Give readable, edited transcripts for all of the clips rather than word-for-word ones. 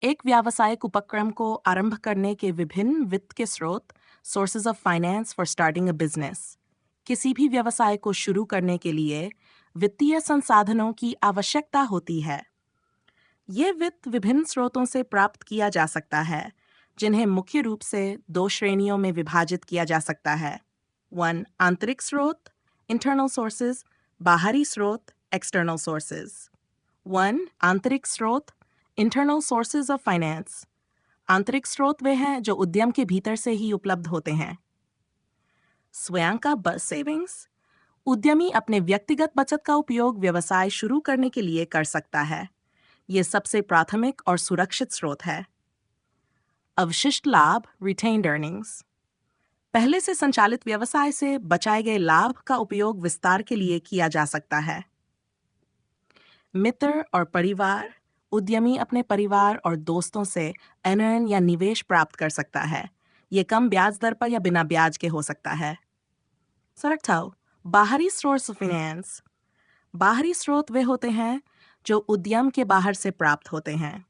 एक व्यावसायिक उपक्रम को आरंभ करने के विभिन्न वित्त के स्रोत, sources of finance for starting a business. किसी भी व्यवसाय को शुरू करने के लिए वित्तीय संसाधनों की आवश्यकता होती है। ये वित्त विभिन्न स्रोतों से प्राप्त किया जा सकता है, जिन्हें मुख्य रूप से दो श्रेणियों में विभाजित किया जा सकता है। 1. आंतरिक स्रोत, इंटरनल सोर्सेज। बाहरी स्रोत, एक्सटर्नल सोर्सेज। 1. आंतरिक स्रोत, इंटरनल सोर्सेज ऑफ फाइनेंस। आंतरिक स्रोत वे हैं जो उद्यम के भीतर से ही उपलब्ध होते हैं। स्वयं का बस सेविंग्स। उद्यमी अपने व्यक्तिगत बचत का उपयोग व्यवसाय शुरू करने के लिए कर सकता है। ये सबसे प्राथमिक और सुरक्षित स्रोत है। अवशिष्ट लाभ, रिटेन्ड अर्निंग्स। पहले से संचालित व्यवसाय से बचाए गए लाभ का उपयोग विस्तार के लिए किया जा सकता है। मित्र और परिवार। उद्यमी अपने परिवार और दोस्तों से ऋण या निवेश प्राप्त कर सकता है। ये कम ब्याज दर पर या बिना ब्याज के हो सकता है। सरकथाओ, बाहरी सोर्स ऑफ फाइनेंस। बाहरी स्रोत वे होते हैं जो उद्यम के बाहर से प्राप्त होते हैं।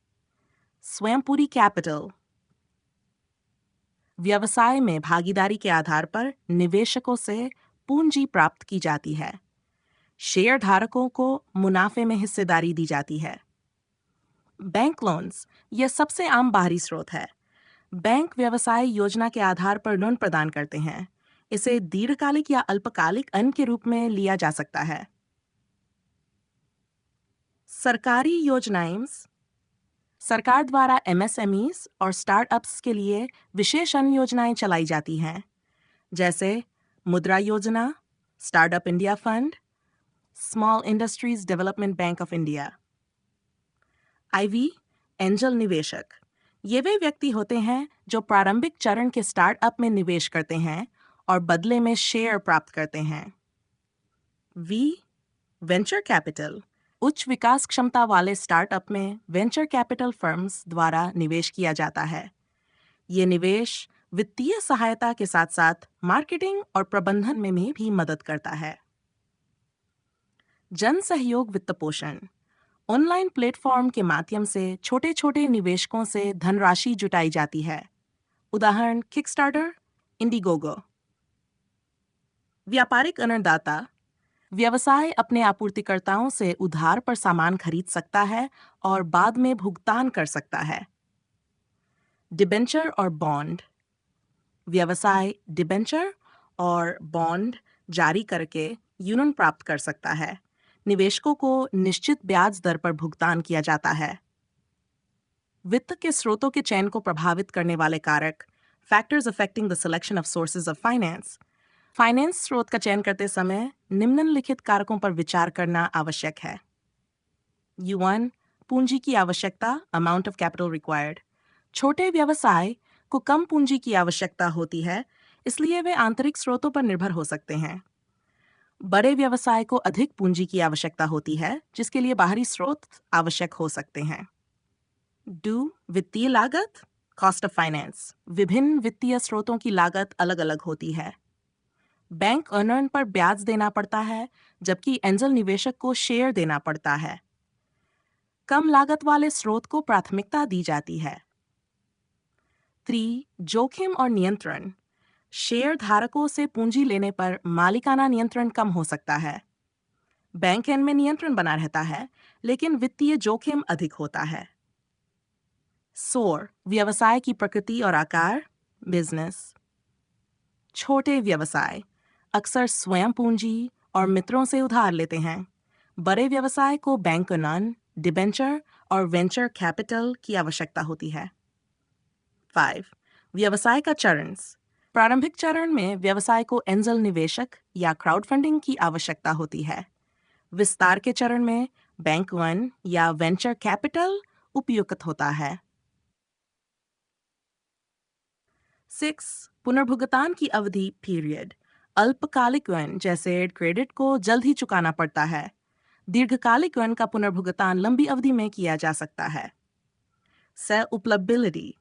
स्वयं पूरी कैपिटल। व्यवसाय में भागीदारी के आधार पर निवेशकों से पूंजी प्राप्त की जाती है। शेयर धारकों को मुनाफे में हिस्सेदारी दी जाती है। बैंक लोन्स, यह सबसे आम बाहरी स्रोत है। बैंक व्यवसाय योजना के आधार पर ऋण प्रदान करते हैं। इसे दीर्घकालिक या अल्पकालिक ऋण के रूप में लिया जा सकता है। सरकारी योजनाएं। सरकार द्वारा एमएसएमईज और स्टार्टअप्स के लिए विशेष ऋण योजनाएं चलाई जाती हैं, जैसे Mudra Yojana, startup India fund, small industries development bank of India. IV, angel निवेशक। ये वे व्यक्ति होते हैं जो प्रारंभिक चरण के स्टार्टअप में निवेश करते हैं और बदले में शेयर प्राप्त करते हैं। V, venture capital. उच्च विकास क्षमता वाले स्टार्टअप में वेंचर कैपिटल फर्म्स द्वारा निवेश किया जाता है। ये निवेश वित्तीय सहायता के साथ साथ मार्केटिंग और प्रबंधन में भी मदद करता है। जन सहयोग वित्त पोषण। ऑनलाइन प्लेटफॉर्म के माध्यम से छोटे छोटे निवेशकों से धनराशि जुटाई जाती है। उदाहरण किकस्टार्टर, इंडिगोगो। व्यापारिक ऋणदाता। व्यवसाय अपने आपूर्तिकर्ताओं से उधार पर सामान खरीद सकता है और बाद में भुगतान कर सकता है। डिबेंचर और बॉन्ड। व्यवसाय डिबेंचर और बॉन्ड जारी करके यूनियन प्राप्त कर सकता है। निवेशकों को निश्चित ब्याज दर पर भुगतान किया जाता है। वित्त के स्रोतों के चयन को प्रभावित करने वाले कारक, factors affecting the selection of sources of finance. Finance स्रोत का चयन करते समय निम्नलिखित कारकों पर विचार करना आवश्यक है। U1, पूंजी की आवश्यकता, अमाउंट ऑफ कैपिटल रिक्वायर्ड। छोटे व्यवसाय को कम पूंजी की आवश्यकता होती है, इसलिए वे आंतरिक स्रोतों पर निर्भर हो सकते हैं। बड़े व्यवसाय को अधिक पूंजी की आवश्यकता होती है, जिसके लिए बाहरी स्रोत आवश्यक हो सकते हैं। डू, वित्तीय लागत, कॉस्ट ऑफ फाइनेंस। विभिन्न वित्तीय स्रोतों की लागत अलग अलग होती है। बैंक अर्नर पर ब्याज देना पड़ता है, जबकि एंजल निवेशक को शेयर देना पड़ता है। कम लागत वाले स्रोत को प्राथमिकता दी जाती है। 3. जोखिम और नियंत्रण। शेयर धारकों से पूंजी लेने पर मालिकाना नियंत्रण कम हो सकता है। बैंक एंड में नियंत्रण बना रहता है, लेकिन वित्तीय जोखिम अधिक होता है। सोर, व्यवसाय की प्रकृति और आकार, बिजनेस। छोटे व्यवसाय अक्सर स्वयं पूंजी और मित्रों से उधार लेते हैं। बड़े व्यवसाय को बैंक ऋण, डिबेंचर और वेंचर कैपिटल की आवश्यकता होती है। 5. व्यवसाय का चरण। प्रारंभिक चरण में व्यवसाय को एंजल निवेशक या क्राउड फंडिंग की आवश्यकता होती है। विस्तार के चरण में बैंक ऋण या वेंचर कैपिटल उपयुक्त होता है। 6. पुनर्भुगतान की अवधि, पीरियड। अल्पकालिक ऋण जैसे क्रेडिट को जल्द ही चुकाना पड़ता है। दीर्घकालिक ऋण का पुनर्भुगतान लंबी अवधि में किया जा सकता है। सह उपलब्धबिलिटी।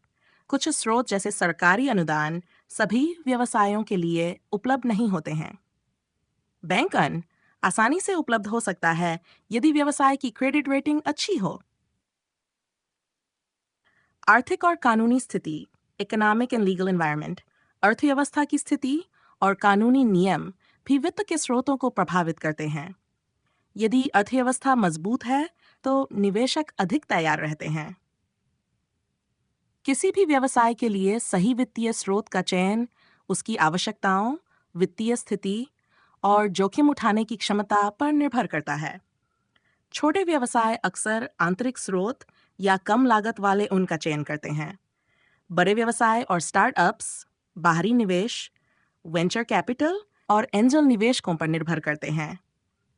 कुछ स्रोत जैसे सरकारी अनुदान सभी व्यवसायों के लिए उपलब्ध नहीं होते हैं। बैंक ऋण आसानी से उपलब्ध हो सकता है यदि व्यवसाय की क्रेडिट रेटिंग अच्छी हो। आर्थिक और कानूनी स्थिति, इकोनॉमिक एंड लीगल एनवायरनमेंट, अर्थव्यवस्था की स्थिति और कानूनी नियम भी वित्त के स्रोतों को प्रभावित करते हैं। यदि अर्थव्यवस्था मजबूत है, तो निवेशक अधिक तैयार रहते हैं। किसी भी व्यवसाय के लिए सही वित्तीय स्रोत का चयन उसकी आवश्यकताओं, वित्तीय स्थिति और जोखिम उठाने की क्षमता पर निर्भर करता है। छोटे व्यवसाय अक्सर आंतरिक स्रोत या कम लागत वाले उनका चयन करते हैं। बड़े व्यवसाय और स्टार्टअप्स बाहरी निवेश, वेंचर कैपिटल और एंजल निवेशकों पर निर्भर करते हैं।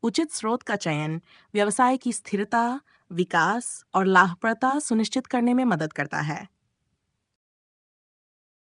उचित स्रोत का चयन व्यवसाय की स्थिरता, विकास और लाभप्रदता सुनिश्चित करने में मदद करता है।